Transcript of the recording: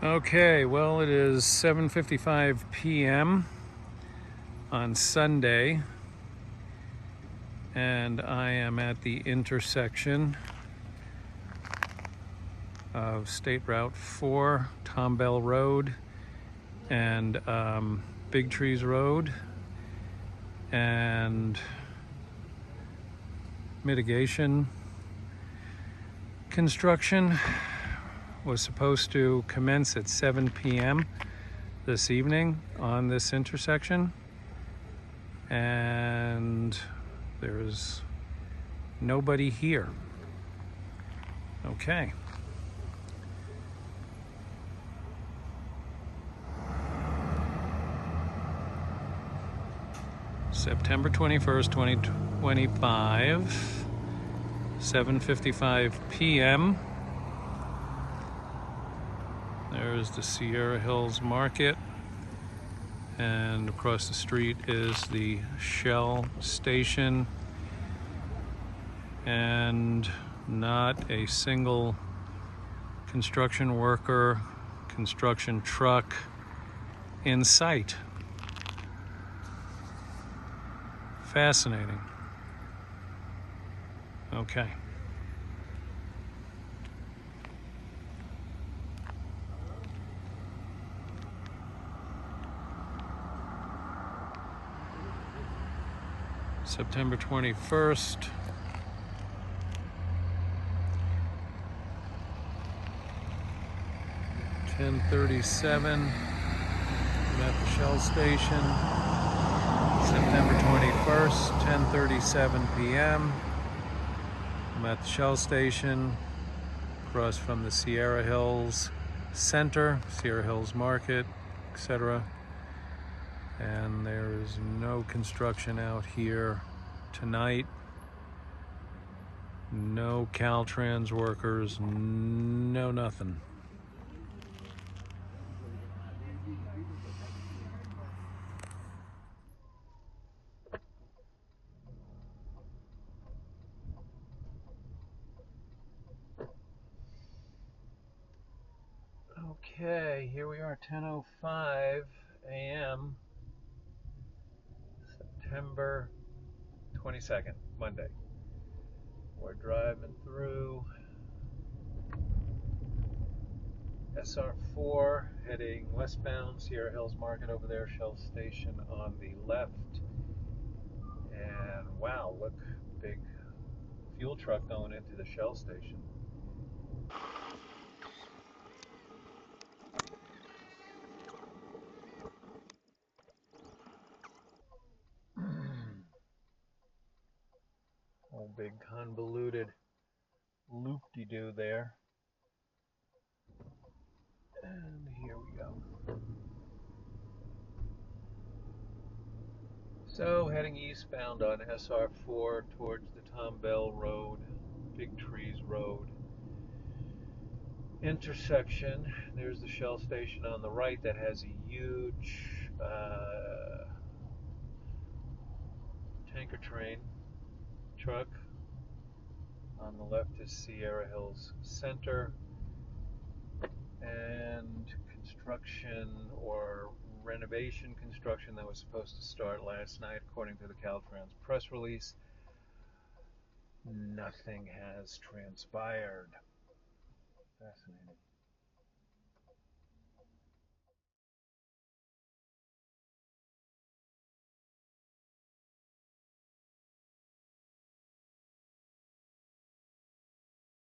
Okay, well, it is 7:55 p.m. on Sunday, and I am at the intersection of State Route 4, Tom Bell Road, and Big Trees Road, and mitigation construction was supposed to commence at 7 p.m. this evening on this intersection, and there is nobody here. Okay. September 21st, 2025, 7:55 p.m. There's the Sierra Hills Market, and across the street is the Shell station, and not a single construction worker, construction truck in sight. Fascinating. Okay. September 21st. $10:37. I'm at the Shell station. September 21st, 10:37 p.m. I'm at the Shell station, across from the Sierra Hills Center, Sierra Hills Market, etc. And there is no construction out here tonight. No Caltrans workers, no nothing. Okay, here we are, 10:05 a.m. September 22nd, Monday. We're driving through SR4, heading westbound, Sierra Hills Market over there, Shell Station on the left. And wow, look, big fuel truck going into the Shell Station. Whole big convoluted loop-de-doo there. And here we go. So heading eastbound on SR4 towards the Tom Bell Road, Big Trees Road intersection. There's the Shell station on the right that has a huge tanker train truck. On the left is Sierra Hills Center, and construction or renovation construction that was supposed to start last night, according to the Caltrans press release. Nothing has transpired.